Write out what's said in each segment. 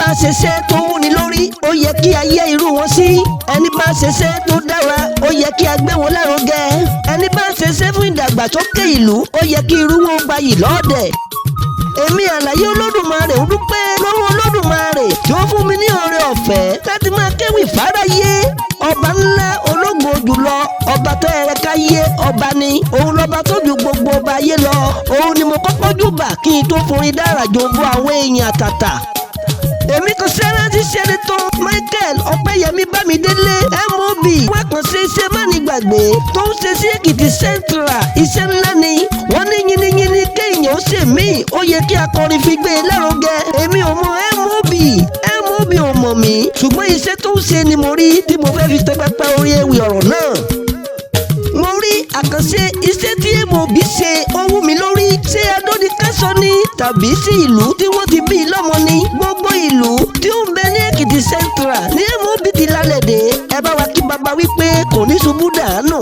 bá ṣeṣẹ́ tó wúni lórí ó yẹ kí a yẹ irú wọn sí. ẹni bá ṣeṣẹ́ tó dára ó yẹ kí a gbé wọn lárugẹ. ẹni bá ṣeṣẹ́ fún ìdàgbàsókè ìlú ó yẹ kí irú wọn gbayì lọ́ọ̀dẹ̀. èmi Àlàyé Olódùmarè ń dúpẹ́ lọ́wọ́ Olódùmarè tí ó fún mi ní oore ọ̀fẹ́ láti máa kéwì fáráyé. ọba ńlá ológo jùlọ ọba tó yẹ ká yé ọba ni òun lọ́ba tó ju gbogbo ọba ayé lọ. òun ni mo kọ́kọ́ júbà kí n tó forin dára jogbo àwọn èèyàn àtàtà. èmi kò sẹ́rẹ́ ti ṣe ni tó Michael Ọpẹ́yẹmí Bámidélé MOB wọ́n kàn ṣe iṣẹ́ mánigbàgbé tó ń ṣe sí Èkìtì Central. iṣẹ́ ńlá ni wọ́n ní yínníyínní kéèyàn ó ṣe mí ó yẹ kí akọrin fi gbé e lárugẹ. èmi ò mọ MOB ò mọ̀ mí ṣùgbọ́n iṣẹ́ tó ń ṣe ni mo rí tí mo fẹ́ fi tẹpẹpẹ orí ewì ọ̀rọ̀ náà. mo rí àkànṣe iṣẹ́ tí MOB ṣe ó wú mi lórí. ṣé adónikásọ ni tàbí sí ìlú tí wọ́n ti bí lọ́mọ ni. gbogbo ìlú tí ó ń bẹ ní Èkìtì Central ní MOB ti lálẹ́ dé. ẹ bá wa kí bàbá wípé kò ní ṣubú dànù.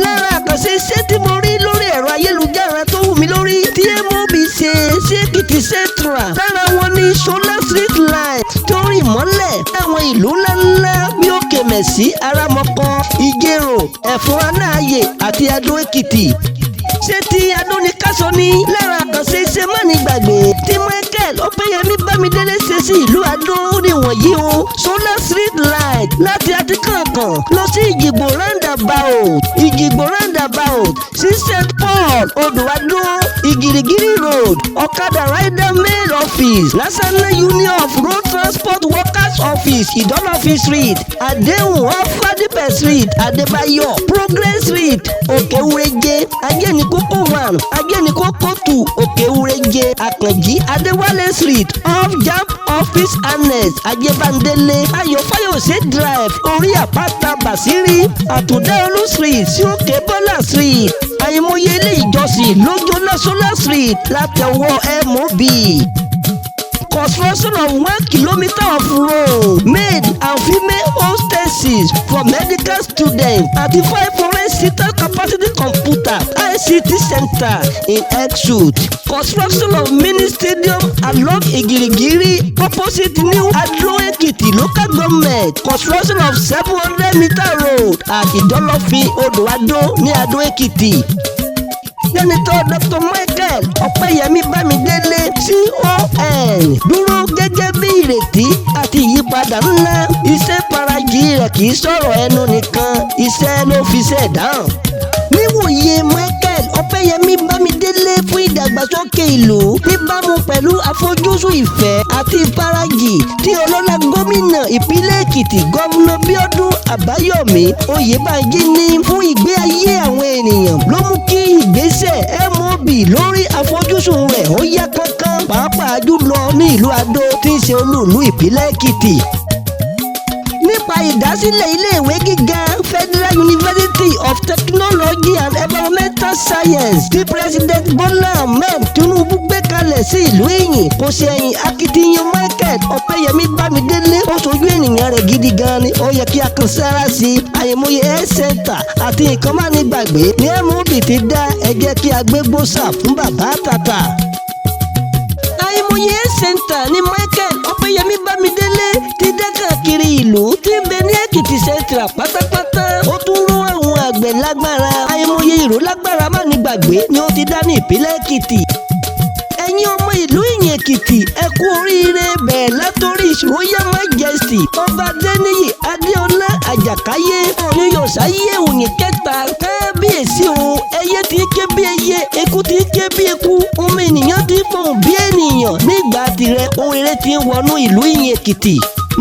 lára àkànṣe iṣẹ́ tí mo rí lórí ẹ̀rọ ayélujára tó wù mí lórí tí MOB ṣe sí Èkìtì Central lára wọn ní solar street light tó rìn mọ́lẹ̀ àwọn ìlú ńláńlá bí Òkè Mẹ̀sí Arámọkọ Ìjẹ̀rò Ẹ̀fọ̀n Anáàyè àti Adó Èkìtì. ṣé ti adónikásọ ní lára àkànṣe iṣẹ́ mánigbàgbé tí Michael Ọpẹ́yẹmí Bámidélé ṣe sí ìlú Adó níwọ̀nyí o. solar street light láti Atíkànkàn lọ sí Ìjìgbò roundabout sí St Paul Odò Adó Ìgìrìgìrì road ọ̀kadà rider mail office National Union of Road Transport Workers office Ìdọ́lọ́fin street Àdéhùn Ọ̀fadípẹ̀ street Adébáyọ̀ Progress street Òkèwúrẹ́jẹ Ajẹ́nikókó 1 Ajẹ́nikókó 2 Òkèwúrẹ́jẹ Àkànjí Adéwálé street off JAMB office annex Ajébándélé Ayọ̀fáyọ̀sé drive orí àpáta Bàsírí Àtúndéolú street sí Òkè Bọ́lá street. àìmọye ilé ìjọsìn lójó Solar street látẹ̀wọ́ MOB. Construction of 1 kilometer of road made and female hostesses for medical students at the 500-seater capacity computer ICT center in Exud. Construction of mini stadium along Igirigiri opposite New Adó Ekiti local government. Construction of 700-meter road at Ìdọ́lọ́fin Odò Adó ní Adó Ekiti. Sẹ́nitọ́ Dr. Michael Ọpẹ́yẹmí Bámidélé CON dúró gẹ́gẹ́ bí ìrètí àti ìyípadà ńlá. iṣẹ́ farajì rẹ̀ kì í sọ̀rọ̀ ẹnu nìkan iṣẹ́ ló fi ṣẹ̀dá. níwòye Michael Ọpẹ́yẹmí Bámidélé fún ìdàgbàsókè ìlú níbàámu pẹ̀lú àfojúsùn ìfẹ́ àti ìfarajì tí ọlọ́lá gómìnà ìpínlẹ̀ Èkìtì Gọ́vùnà Bíọ́dún Àbáyọ̀mí Oyèbánjí ní fún ìgbé ayé àwọn ènìyàn ló mú kí ìgbésẹ̀ MOB lórí àfojúsùn rẹ̀ ó yá kánkán pàápàá jùlọ ní ìlú Adó tí ń ṣe olú-ìlú ìpínlẹ̀ Èkìtì. nípa ìdásílẹ̀ iléèwé gíga Federal University of Technology and Environmental Science tí President Bọ́lá Ahmed Tinubu gbé kalẹ̀ sí ìlú Ìyìn kò ṣẹ̀yìn akitiyan Michael Ọpẹ́yẹmí Bámidélé ó ṣojú ènìyàn rẹ̀ gidi gan ni. ó yẹ kí a kàn sára sí i. àyèmọye health center àti nǹkan mánigbàgbé ní MOB ti dá ẹ jẹ́ kí a gbé gbósà fún bàbá àtàtà. àyèmọye health center ní Michael Ọpẹ́yẹmí Bámidélé ti dá káàkiri ìlú tí ń bẹ ní Èkìtì Central pátápátá. ó tún rún àwọn àgbẹ̀ lágbára. àyèmọye ìró lágbára mánigbàgbé ni ó ti dá ní ìpínlẹ̀ Èkìtì. ẹ̀yin ọmọ ìlú Ìyìn Èkìtì ẹ kú oríire bẹ̀rẹ̀ látòrí Royal Majesty Ọba Adéníyì Adéọlá Àjàkáyé Ọ̀nìyọ̀sáyé Òyìn kẹta kábíyèsí o. ẹyẹ tí ń ké bí ẹyẹ eku tí ń ké bí eku ọmọ ènìyàn tí ń fọhùn bí ènìyàn nígbà tirẹ̀ ohun rere tí ń wọnú ìlú Ìyìn Èkìtì.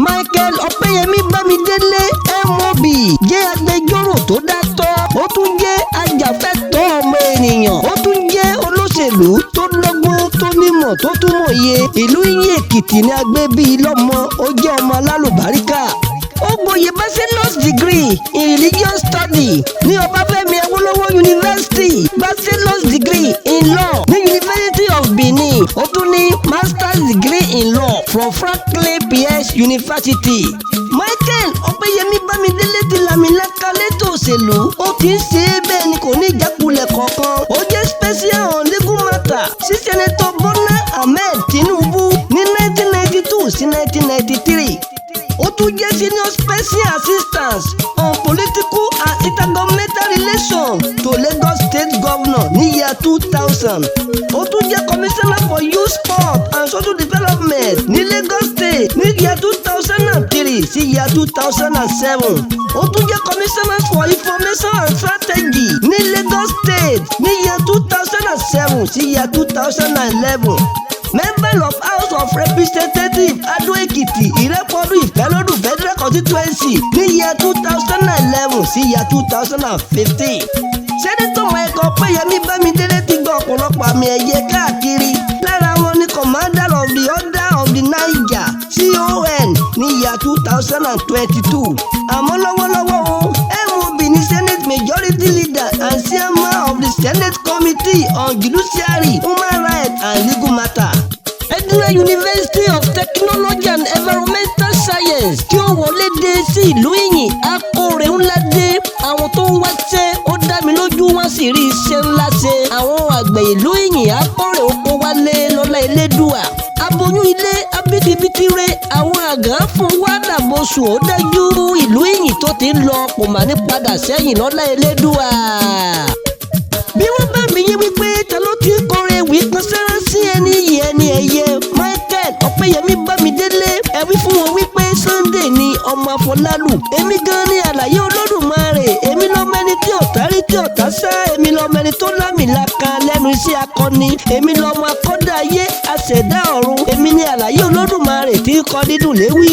Michael Ọpẹ́yẹmí Bámidélé MOB jẹ́ agbẹjọ́rò tó dátọ́. ó tún jẹ́ ajàfẹ́tọ̀ọ́ ọmọ ènìyàn. ó tún jẹ́ olóṣèlú tó lọ́gbọ́n tó nímọ̀ tó tún mọ̀ye. ìlú Ìyìn Èkìtì ni a gbé bí lọ́mọ. ó jẹ́ ọmọ alálùbáríkà. ó gboyè bachelor's degree in religious study ní Ọbáfẹ́mi Awólọ́wọ̀ University, bachelor's degree in law ní University of Benin. ó tún ní master's degree in law from Franklin PS University. Michael Ọpẹ́yẹmí Bámidélé ti làmìlaka létò òṣèlú. ó ti ń ṣe é bẹ́ẹ̀ ni kò ní ìjákulẹ̀ kankan. ó jẹ́ special on legal matter sí Sẹ́nẹ́tọ̀ Bọ́lá Ahmed Tinubu ní 1992 tún jẹ́ senior special assistant on political and intergovernmental relations to Lagos State Governor ní year 2000. Ó tún jẹ́ commissioner for youth sport and social development ní Lagos State ní year 2003 sí year 2007. Ó tún jẹ́ commissioner for information and strategy ní Lagos State ní year 2007 sí year 2011. Member of House of Representatives Ado Ekiti Ìrẹ́pọ̀dù Ìfẹ́lódù Federal Constituency ní year 2011 sí year 2015. Sẹ́nitọ̀ Michael Opeyemi Bámidélé ti gba ọ̀pọ̀lọpọ̀ àmì ẹ̀yẹ káàkiri. Lára wọn ni Commander of the Order of the Niger CON ní year 2022. Àmọ́ lọ́wọ́lọ́wọ́ o MOB ní Senate Majority Leader and Chairman of the Senate Committee on Judiciary, Human Rights and Legal Matters. Edna University of Technology and Environmental Science tí ó wọlé dé sí ìlú Ìyìn akóre ńlá dé. Àwọn tó ń wáṣẹ́ ó dá mi lójú wọn sì rí iṣẹ́ ńlá ṣe. Àwọn àgbẹ̀ ìlú Ìyìn akóre oko wálé lọ́lá elédùà. Aboyún ilé abídibítire àwọn àgàn fún wádàbọ̀sùn ó dájú ìlú Ìyìn tó ti ń lọ kò mà ní padà sẹ́yìn lọ́lá elédùà. Bí wọ́n bá mi yé wípé ta ló ti kọrin ewì kan sára sí ẹni yìí ẹni ẹ̀yẹ Michael Opeyemi Bámidélé ẹ wí fún wọn wípé Sunday ni ọmọ Afolalu. Èmi gan ni Alaye Olódùmarè, èmi lọ́mọ ẹni tí ọ̀tá rí tí ọ̀tá sá, èmi lọ́mọ ẹni tó lámìlaka lẹ́nu iṣẹ́ akọni, èmi lọ́mọ akọ́dá ayé aṣẹ̀dá ọ̀run, èmi ni Alaye Olódùmarè tí kọ dídùn léwì.